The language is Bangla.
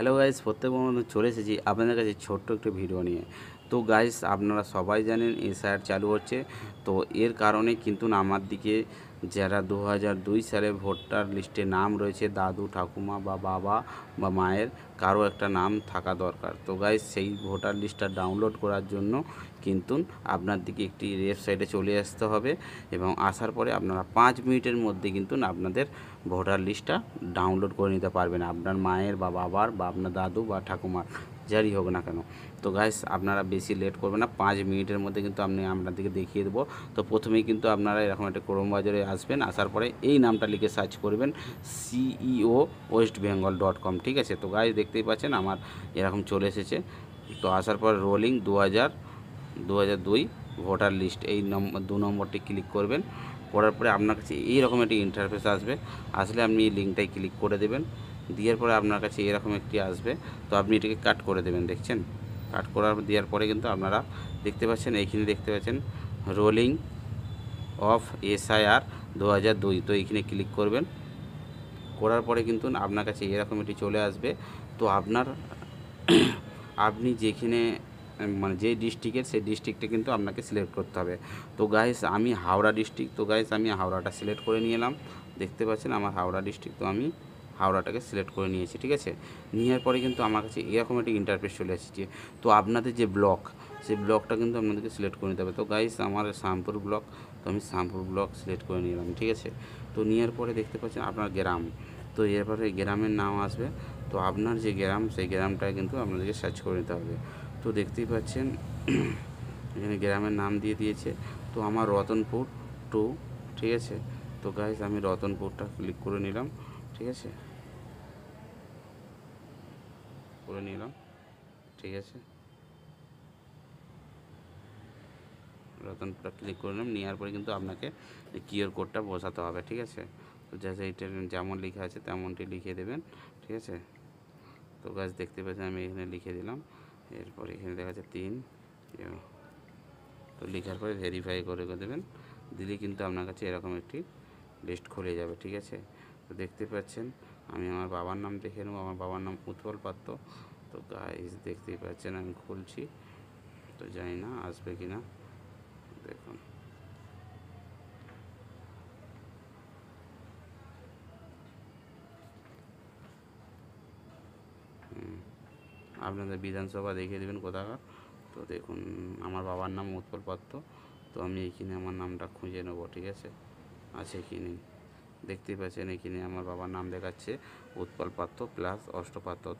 হ্যালো গাইস, প্রত্যেক মতো চলে এসেছি আপনাদের কাছে ছোট্ট একটু ভিডিও নিয়ে। তো গাইস, আপনারা সবাই জানেন এসআইআর চালু হচ্ছে। তো এর কারণে কিন্তু আমার দিকে যারা 2002 সালে ভোটার লিস্টে নাম রয়েছে, দাদু ঠাকুমা বা বাবা বা মায়ের কারো একটা নাম থাকা দরকার। তো গাইস, সেই ভোটার লিস্টটা ডাউনলোড করার জন্য কিন্তু আপনার দিকে একটি ওয়েবসাইটে চলে আসতে হবে, এবং আসার পরে আপনারা 5 মিনিটের মধ্যে কিন্তু আপনাদের ভোটার লিস্টটা ডাউনলোড করে নিতে পারবেন, আপনার মায়ের বা বাবার বা আপনার দাদু বা ঠাকুমার, যারই হোক না কেন। তো গাইস, আপনারা বেশি লেট করবেন না, 5 মিনিটের মধ্যে কিন্তু আমি আপনাদেরকে দেখিয়ে দেবো। তো প্রথমেই কিন্তু আপনারা এরকম একটা ক্রোম বাজারে আসবেন, আসার পরে এই নামটা লিখে সার্চ করবেন, CEO-West-Bengal.com। ঠিক আছে? তো গাইস, দেখতেই পাচ্ছেন আমার এরকম চলে এসেছে। তো আসার পর রোলিং 2002 ভোটার লিস্ট, এই 2 নম্বরটি ক্লিক করবেন। করার পরে আপনার কাছে এইরকম একটি ইন্টারফেস আসবে। আসলে আপনি এই লিঙ্কটাই ক্লিক করে দেবেন। দেওয়ার পরে আপনার কাছে এরকম একটি আসবে। তো আপনি এটাকে কাট করে দেবেন, দেখছেন? কাট করার দেওয়ার পরে কিন্তু আপনারা দেখতে পাচ্ছেন, এইখানে দেখতে পাচ্ছেন রোলিং অফ এসআইআর 2002। তো এইখানে ক্লিক করবেন। করার পরে কিন্তু আপনার কাছে এরকম একটি চলে আসবে। তো আপনি যেখানে মানে যে ডিস্ট্রিক্টের, সেই ডিস্ট্রিক্টে কিন্তু আপনাকে সিলেক্ট করতে হবে। তো গাইস, আমি হাওড়া ডিস্ট্রিক্ট, তো গাইস আমি হাওড়াটা সিলেক্ট করে নিয়ে এলাম। দেখতে পাচ্ছেন আমার হাওড়া ডিস্ট্রিক্ট, তো আমি হাওড়াটাকে সিলেক্ট করে নিয়েছি। ঠিক আছে? নেওয়ার পরে কিন্তু আমার কাছে এরকম একটি ইন্টারফেস চলে এসেছে। তো আপনাদের যে ব্লক, সেই ব্লকটা কিন্তু আপনাদেরকে সিলেক্ট করে নিতে হবে। তো গাইস, আমার শ্যামপুর ব্লক, তো আমি শ্যামপুর ব্লক সিলেক্ট করে নিলাম। ঠিক আছে? তো নেওয়ার পরে দেখতে পাচ্ছেন আপনার গ্রাম, তো এরপরে গ্রামের নাম আসবে। তো আপনার যে গ্রাম, সেই গ্রামটায় কিন্তু আপনাদেরকে সার্চ করে নিতে হবে। তো দেখতেই পাচ্ছেন এখানে গ্রামের নাম দিয়ে দিয়েছে। তো আমার রতনপুর 2। ঠিক আছে? তো গাইস, আমি রতনপুরটা ক্লিক করে নিলাম। ঠিক আছে? করে নিলাম। ঠিক আছে? রতনপুরটা ক্লিক করে নিলাম। নেওয়ার পরে কিন্তু আপনাকে কিউআর কোডটা বসাতে হবে। ঠিক আছে? তো যা এইটা যেমন লেখা আছে তেমনটি লিখে দেবেন। ঠিক আছে? তো গাছ দেখতে পাচ্ছেন আমি এখানে লিখে দিলাম। এরপর এখানে দেখা যাচ্ছে 3। তো লেখার পরে ভেরিফাই করে দেবেন। দিলে কিন্তু আপনার কাছে এরকম একটি লিস্ট খুলে যাবে। ঠিক আছে? তো দেখতে পাচ্ছেন আমি আমার বাবার নাম দেখে নেব। আমার বাবার নাম উৎপল পাত্র। তো গাইস, দেখতেই পাচ্ছেন আমি খুলছি। তো জানি না আসবে কি না, দেখুন। আপনাদের বিধানসভা দেখিয়ে দেবেন কোথাকার। তো দেখুন, আমার বাবার নাম উৎপল পাত্র। তো আমি এইখানে আমার নামটা খুঁজে নেব। ঠিক আছে? আছে কি নেই দেখতেই পাচ্ছেন, এখানে আমার বাবার নাম দেখাচ্ছে উৎপল পাত্র প্লাস অষ্টপাত্র। তো